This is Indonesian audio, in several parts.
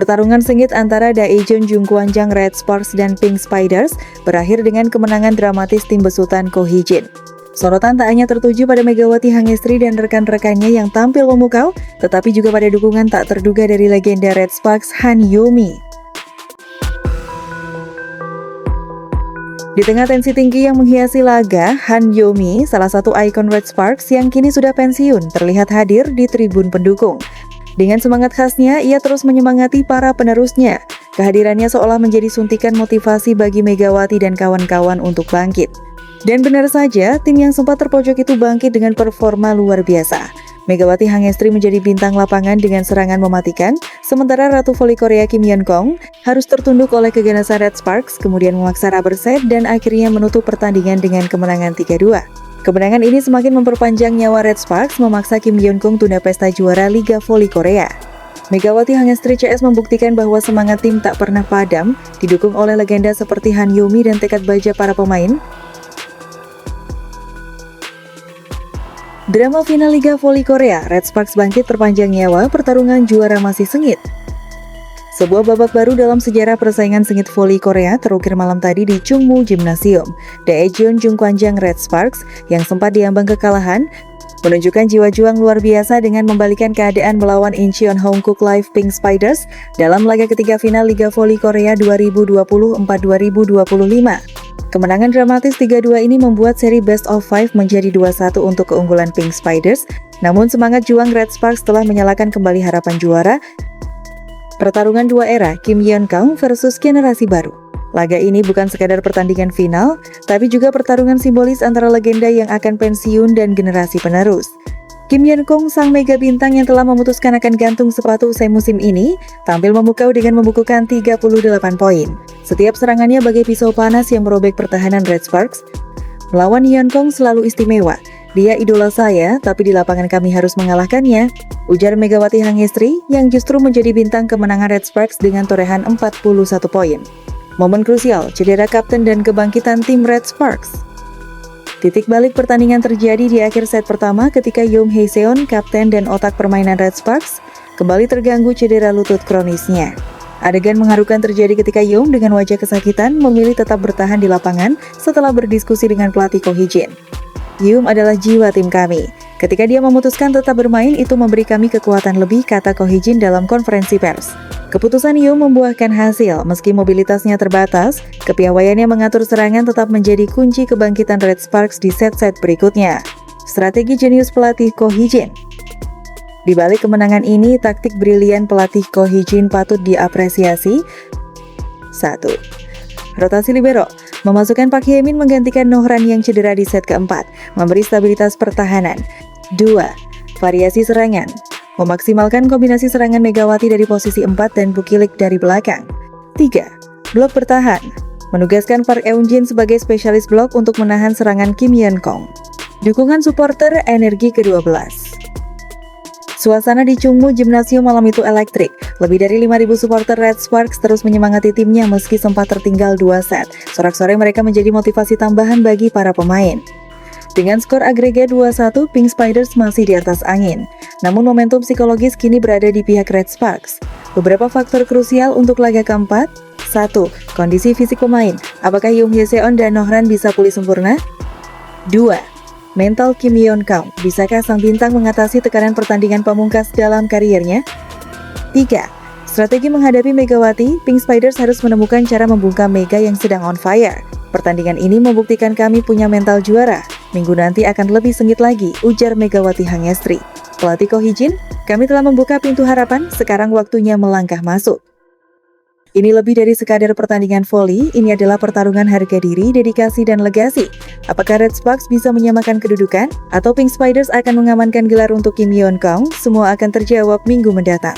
Pertarungan sengit antara Daejeon Jungkwanjang Red Sparks dan Pink Spiders berakhir dengan kemenangan dramatis tim besutan Ko Hee-jin. Sorotan tak hanya tertuju pada Megawati Hangestri dan rekan-rekannya yang tampil memukau, tetapi juga pada dukungan tak terduga dari legenda Red Sparks Han Yo-mi. Di tengah tensi tinggi yang menghiasi laga, Han Yo-mi, salah satu ikon Red Sparks yang kini sudah pensiun, terlihat hadir di tribun pendukung. Dengan semangat khasnya, ia terus menyemangati para penerusnya. Kehadirannya seolah menjadi suntikan motivasi bagi Megawati dan kawan-kawan untuk bangkit. Dan benar saja, tim yang sempat terpojok itu bangkit dengan performa luar biasa. Megawati Hangestri menjadi bintang lapangan dengan serangan mematikan, sementara Ratu Voli Korea Kim Yeon-kong harus tertunduk oleh keganasan Red Sparks, kemudian memaksa rubber set dan akhirnya menutup pertandingan dengan kemenangan 3-2. Kemenangan ini semakin memperpanjang nyawa Red Sparks, memaksa Kim Yeon-kong tunda pesta juara Liga Voli Korea. Megawati Hangestri CS membuktikan bahwa semangat tim tak pernah padam, didukung oleh legenda seperti Han Yo-mi dan tekad baja para pemain. Drama final Liga Voli Korea, Red Sparks bangkit terpanjang nyawa, pertarungan juara masih sengit. Sebuah babak baru dalam sejarah persaingan sengit voli Korea terukir malam tadi di Chungmu Gymnasium. Daejeon Jungkwanjang Red Sparks yang sempat diambang kekalahan menunjukkan jiwa juang luar biasa dengan membalikan keadaan melawan Incheon Hongkook Live Pink Spiders dalam laga ketiga final Liga Voli Korea 2024-2025. Kemenangan dramatis 3-2 ini membuat seri best of 5 menjadi 2-1 untuk keunggulan Pink Spiders. Namun semangat juang Red Sparks telah menyalakan kembali harapan juara. Pertarungan dua era, Kim Yeon-kong versus generasi baru. Laga ini bukan sekadar pertandingan final, tapi juga pertarungan simbolis antara legenda yang akan pensiun dan generasi penerus. Kim Yeon-kong, sang mega bintang yang telah memutuskan akan gantung sepatu usai musim ini, tampil memukau dengan membukukan 38 poin. Setiap serangannya bagai pisau panas yang merobek pertahanan Red Sparks. Melawan Yeon-kong selalu istimewa. Dia idola saya, tapi di lapangan kami harus mengalahkannya, ujar Megawati Hangestri yang justru menjadi bintang kemenangan Red Sparks dengan torehan 41 poin. Momen krusial, cedera kapten dan kebangkitan tim Red Sparks. Titik balik pertandingan terjadi di akhir set pertama ketika Yoon Hae-seon, kapten dan otak permainan Red Sparks, kembali terganggu cedera lutut kronisnya. Adegan mengharukan terjadi ketika Yoon dengan wajah kesakitan memilih tetap bertahan di lapangan setelah berdiskusi dengan pelatih Ko Hee-jin. Yoon adalah jiwa tim kami. Ketika dia memutuskan tetap bermain, itu memberi kami kekuatan lebih, kata Ko Hee-jin dalam konferensi pers. Keputusan Yoon membuahkan hasil, meski mobilitasnya terbatas, kepiawaiannya mengatur serangan tetap menjadi kunci kebangkitan Red Sparks di set-set berikutnya. Strategi jenius pelatih Ko Hee-jin. Di balik kemenangan ini, taktik brilian pelatih Ko Hee-jin patut diapresiasi. 1. Rotasi libero, memasukkan Park Hye-min menggantikan Nohran yang cedera di set keempat, memberi stabilitas pertahanan. 2. Variasi serangan, memaksimalkan kombinasi serangan Megawati dari posisi 4 dan Bukilik dari belakang. 3. Blok bertahan, menugaskan Park Eun-jin sebagai spesialis blok untuk menahan serangan Kim Yeon-kong. Dukungan supporter energi ke-12. Suasana di Chungmu Gymnasium malam itu elektrik. Lebih dari 5.000 supporter Red Sparks terus menyemangati timnya meski sempat tertinggal 2 set. Sorak-sorai mereka menjadi motivasi tambahan bagi para pemain. Dengan skor agregat 2-1, Pink Spiders masih di atas angin. Namun momentum psikologis kini berada di pihak Red Sparks. Beberapa faktor krusial untuk laga keempat. 1. Kondisi fisik pemain. Apakah Yoon Hae-seon dan Nohran bisa pulih sempurna? 2. Mental Kim Yeon-kong. Bisakah sang bintang mengatasi tekanan pertandingan pamungkas dalam kariernya? 3. Strategi menghadapi Megawati, Pink Spiders harus menemukan cara membungkam Mega yang sedang on fire. Pertandingan ini membuktikan kami punya mental juara. Minggu nanti akan lebih sengit lagi, ujar Megawati Hangestri. Pelatih Ko Hee-jin, kami telah membuka pintu harapan, sekarang waktunya melangkah masuk. Ini lebih dari sekadar pertandingan voli, ini adalah pertarungan harga diri, dedikasi, dan legasi. Apakah Red Sparks bisa menyamakan kedudukan? Atau Pink Spiders akan mengamankan gelar untuk Kim Yeon-kong? Semua akan terjawab minggu mendatang.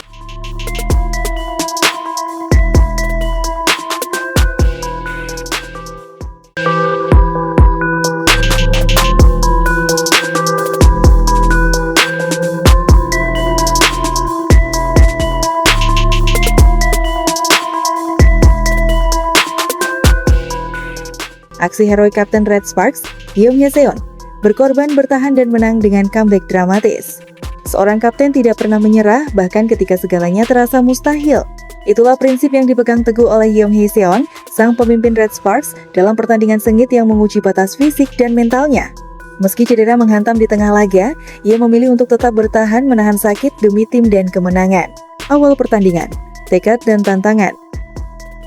Aksi heroik Kapten Red Sparks, Yoon Hae-seon, berkorban, bertahan, dan menang dengan comeback dramatis. Seorang kapten tidak pernah menyerah, bahkan ketika segalanya terasa mustahil. Itulah prinsip yang dipegang teguh oleh Young Hae-seon, sang pemimpin Red Sparks, dalam pertandingan sengit yang menguji batas fisik dan mentalnya. Meski cedera menghantam di tengah laga, ia memilih untuk tetap bertahan menahan sakit demi tim dan kemenangan. Awal pertandingan, tekad dan tantangan.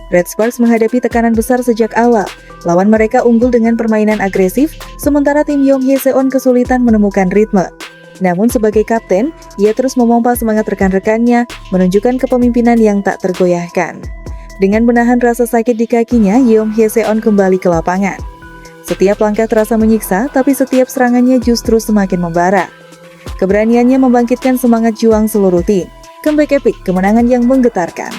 Red Sparks menghadapi tekanan besar sejak awal. Lawan mereka unggul dengan permainan agresif, sementara tim Young Hae-seon kesulitan menemukan ritme. Namun sebagai kapten, ia terus memompa semangat rekan-rekannya, menunjukkan kepemimpinan yang tak tergoyahkan. Dengan menahan rasa sakit di kakinya, Young Hae-seon kembali ke lapangan. Setiap langkah terasa menyiksa, tapi setiap serangannya justru semakin membara. Keberaniannya membangkitkan semangat juang seluruh tim. Comeback epic, kemenangan yang menggetarkan.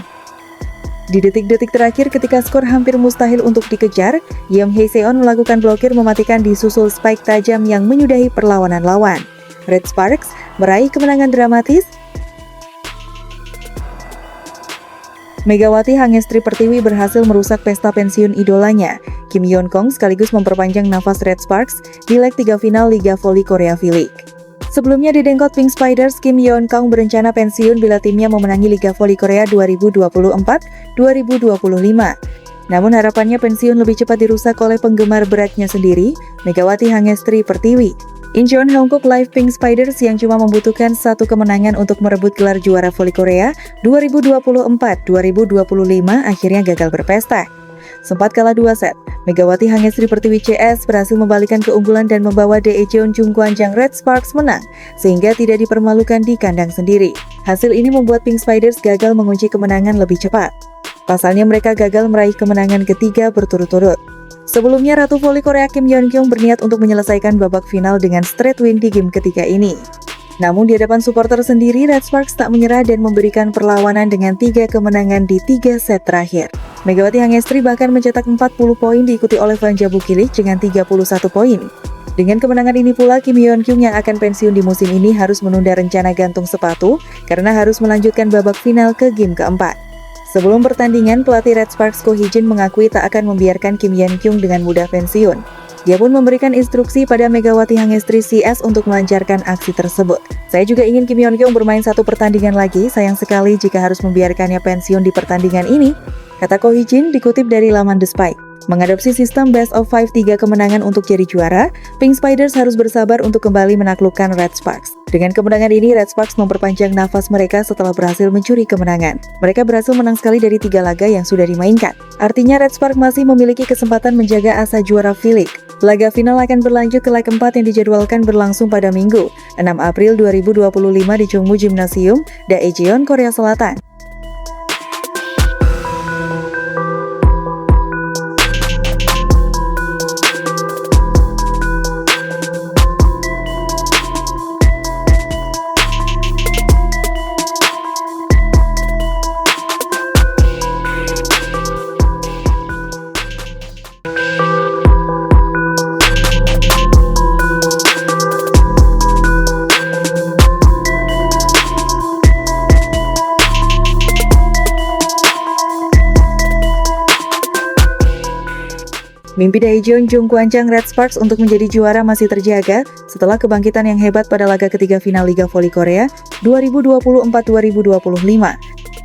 Di detik-detik terakhir ketika skor hampir mustahil untuk dikejar, Young Hae-seon melakukan blokir mematikan disusul spike tajam yang menyudahi perlawanan lawan. Red Sparks meraih kemenangan dramatis. Megawati Hangestri Pertiwi berhasil merusak pesta pensiun idolanya. Kim Yeon-kong sekaligus memperpanjang nafas Red Sparks di leg 3 final Liga Voli Korea V-League. Sebelumnya di Dengkot Pink Spiders, Kim Yeon-kong berencana pensiun bila timnya memenangi Liga Voli Korea 2024-2025. Namun harapannya pensiun lebih cepat dirusak oleh penggemar beratnya sendiri, Megawati Hangestri Pertiwi. Incheon Hankook Live Pink Spiders yang cuma membutuhkan satu kemenangan untuk merebut gelar juara voli Korea 2024-2025 akhirnya gagal berpesta. Sempat kalah 2 set, Megawati Hangestri Pertiwi CS berhasil membalikan keunggulan dan membawa Daejeon Jungkwanjang Red Sparks menang, sehingga tidak dipermalukan di kandang sendiri. Hasil ini membuat Pink Spiders gagal mengunci kemenangan lebih cepat. Pasalnya mereka gagal meraih kemenangan ketiga berturut-turut. Sebelumnya, Ratu Voli Korea Kim Yeon-kyung berniat untuk menyelesaikan babak final dengan straight win di game ketiga ini. Namun di hadapan supporter sendiri, Red Sparks tak menyerah dan memberikan perlawanan dengan 3 kemenangan di 3 set terakhir. Megawati Hangestri bahkan mencetak 40 poin diikuti oleh Vanja Bukilik dengan 31 poin. Dengan kemenangan ini pula, Kim Yeon-kyung yang akan pensiun di musim ini harus menunda rencana gantung sepatu karena harus melanjutkan babak final ke game keempat. Sebelum pertandingan, pelatih Red Sparks Ko Hee-jin mengakui tak akan membiarkan Kim Yeon-kyung dengan mudah pensiun. Dia pun memberikan instruksi pada Megawati Hangestri CS untuk melancarkan aksi tersebut. Saya juga ingin Kim Yeon-kyung bermain satu pertandingan lagi, sayang sekali jika harus membiarkannya pensiun di pertandingan ini, kata Ko Hee-jin dikutip dari laman The Spike. Mengadopsi sistem best of 5 3 kemenangan untuk jadi juara, Pink Spiders harus bersabar untuk kembali menaklukkan Red Sparks. Dengan kemenangan ini, Red Sparks memperpanjang nafas mereka setelah berhasil mencuri kemenangan. Mereka berhasil menang sekali dari 3 laga yang sudah dimainkan. Artinya Red Sparks masih memiliki kesempatan menjaga asa juara V-League. Laga final akan berlanjut ke leg 4 yang dijadwalkan berlangsung pada Minggu, 6 April 2025 di Chungmu Gymnasium, Daejeon, Korea Selatan. Mimpi Daejeon Jungkwanjang Red Sparks untuk menjadi juara masih terjaga setelah kebangkitan yang hebat pada laga ketiga final Liga Voli Korea 2024-2025.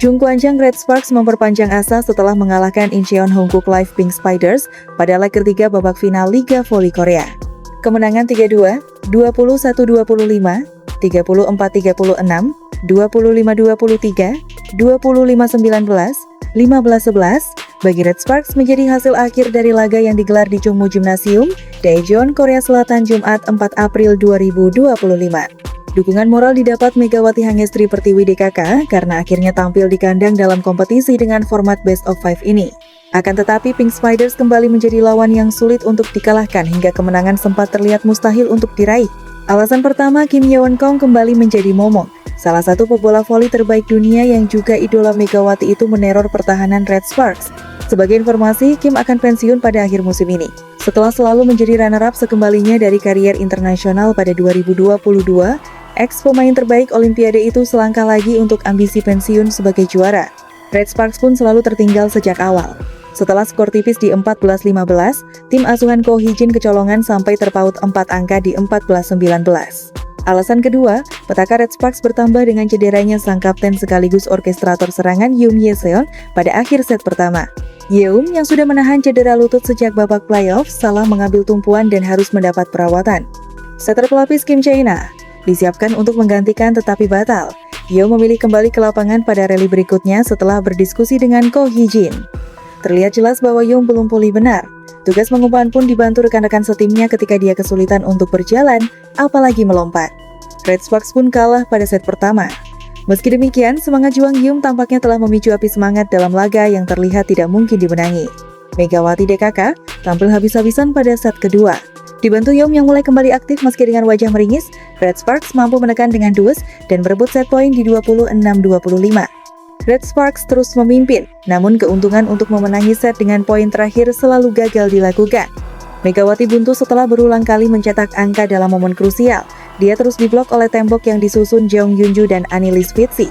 Jungkwanjang Red Sparks memperpanjang asa setelah mengalahkan Incheon Hankook Live Pink Spiders pada leg ketiga babak final Liga Voli Korea. Kemenangan 3-2, 21-25, 34-36, 25-23, 25-19, 15-11, bagi Red Sparks menjadi hasil akhir dari laga yang digelar di Chungmu Gymnasium, Daejeon, Korea Selatan, Jumat 4 April 2025. Dukungan moral didapat Megawati Hangestri Pertiwi DKK karena akhirnya tampil di kandang dalam kompetisi dengan format Best of 5 ini. Akan tetapi, Pink Spiders kembali menjadi lawan yang sulit untuk dikalahkan hingga kemenangan sempat terlihat mustahil untuk diraih. Alasan pertama, Kim Yeon-kong kembali menjadi momok. Salah satu pebola voli terbaik dunia yang juga idola Megawati itu meneror pertahanan Red Sparks. Sebagai informasi, Kim akan pensiun pada akhir musim ini. Setelah selalu menjadi runner-up sekembalinya dari karier internasional pada 2022, ex-pemain terbaik Olimpiade itu selangkah lagi untuk ambisi pensiun sebagai juara. Red Sparks pun selalu tertinggal sejak awal. Setelah skor tipis di 14-15, tim asuhan Ko Hee-jin kecolongan sampai terpaut 4 angka di 14-19. Alasan kedua, petaka Red Sparks bertambah dengan cederanya sang kapten sekaligus orkestrator serangan Yoon Ye-seon pada akhir set pertama. Yeum yang sudah menahan cedera lutut sejak babak playoff salah mengambil tumpuan dan harus mendapat perawatan. Setter pelapis Kim Chae-na disiapkan untuk menggantikan tetapi batal. Yeum memilih kembali ke lapangan pada rally berikutnya setelah berdiskusi dengan Ko Hee-jin. Terlihat jelas bahwa Yeum belum pulih benar. Tugas mengumpan pun dibantu rekan-rekan setimnya ketika dia kesulitan untuk berjalan, apalagi melompat. Red Sparks pun kalah pada set pertama. Meski demikian, semangat juang Yeum tampaknya telah memicu api semangat dalam laga yang terlihat tidak mungkin dimenangi. Megawati DKK tampil habis-habisan pada set kedua. Dibantu Yeum yang mulai kembali aktif meski dengan wajah meringis, Red Sparks mampu menekan dengan dues dan berebut set poin di 26-25. Red Sparks terus memimpin, namun keuntungan untuk memenangi set dengan poin terakhir selalu gagal dilakukan. Megawati buntu setelah berulang kali mencetak angka dalam momen krusial. Dia terus diblok oleh tembok yang disusun Jeong Yunju dan Annelies Fitzy.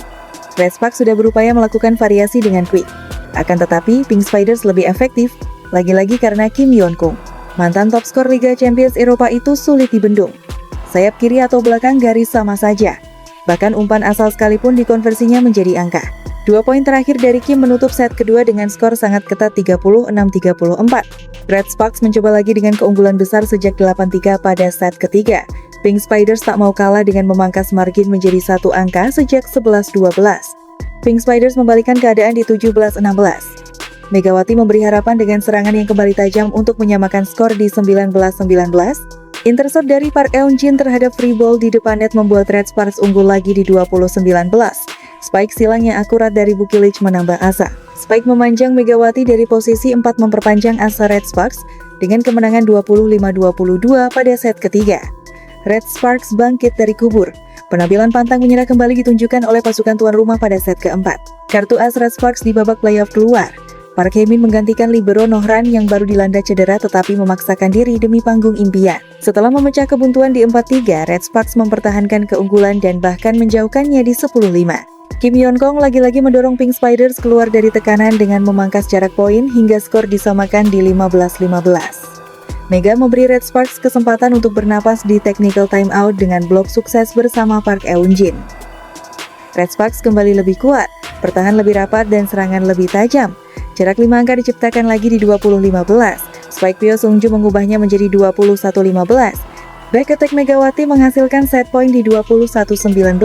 Red Sparks sudah berupaya melakukan variasi dengan quick. Akan tetapi, Pink Spiders lebih efektif, lagi-lagi karena Kim Yeon-kung. Mantan top skor Liga Champions Eropa itu sulit dibendung. Sayap kiri atau belakang garis sama saja. Bahkan umpan asal sekalipun dikonversinya menjadi angka. 2 poin terakhir dari Kim menutup set kedua dengan skor sangat ketat 36-34. Red Sparks mencoba lagi dengan keunggulan besar sejak 8-3 pada set ketiga. Pink Spiders tak mau kalah dengan memangkas margin menjadi 1 angka sejak 11-12. Pink Spiders membalikkan keadaan di 17-16. Megawati memberi harapan dengan serangan yang kembali tajam untuk menyamakan skor di 19-19. Intercept dari Park Eun-jin terhadap free ball di depan net membuat Red Sparks unggul lagi di 20-19. Spike silang yang akurat dari Bukilich menambah asa. Spike memanjang Megawati dari posisi 4 memperpanjang asa Red Sparks dengan kemenangan 25-22 pada set ketiga. Red Sparks bangkit dari kubur. Penampilan pantang menyerah kembali ditunjukkan oleh pasukan tuan rumah pada set keempat. Kartu as Red Sparks di babak playoff keluar. Park Hae-min menggantikan libero Nohran yang baru dilanda cedera tetapi memaksakan diri demi panggung impian. Setelah memecah kebuntuan di 4-3, Red Sparks mempertahankan keunggulan dan bahkan menjauhkannya di 10-5. Kim Yeon-kung lagi-lagi mendorong Pink Spiders keluar dari tekanan dengan memangkas jarak poin hingga skor disamakan di 15-15. Mega memberi Red Sparks kesempatan untuk bernapas di technical timeout dengan blok sukses bersama Park Eun-jin. Red Sparks kembali lebih kuat, bertahan lebih rapat dan serangan lebih tajam. Jarak 5 angka diciptakan lagi di 20-15. Spike Pyo Sungju mengubahnya menjadi 21-15. Back attack Megawati menghasilkan set point di 21-19.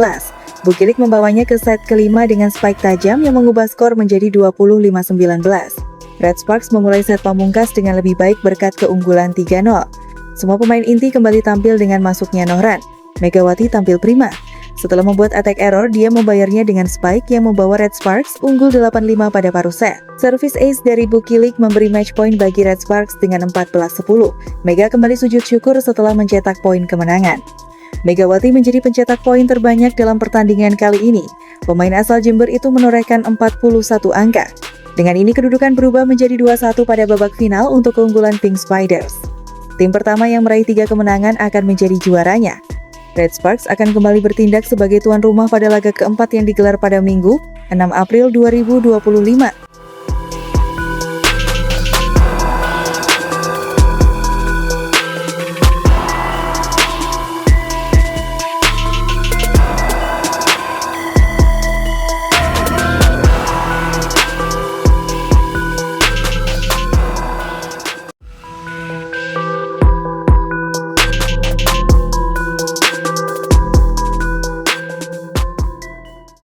Bukilik membawanya ke set kelima dengan spike tajam yang mengubah skor menjadi 25-19. Red Sparks memulai set pamungkas dengan lebih baik berkat keunggulan 3-0. Semua pemain inti kembali tampil dengan masuknya Nohran. Megawati tampil prima. Setelah membuat attack error, dia membayarnya dengan spike yang membawa Red Sparks unggul 8-5 pada paruh set. Service ace dari Bukilik memberi match point bagi Red Sparks dengan 14-10. Mega kembali sujud syukur setelah mencetak poin kemenangan. Megawati menjadi pencetak poin terbanyak dalam pertandingan kali ini. Pemain asal Jember itu menorehkan 41 angka. Dengan ini kedudukan berubah menjadi 2-1 pada babak final untuk keunggulan Pink Spiders. Tim pertama yang meraih 3 kemenangan akan menjadi juaranya. Red Sparks akan kembali bertindak sebagai tuan rumah pada laga keempat yang digelar pada Minggu, 6 April 2025.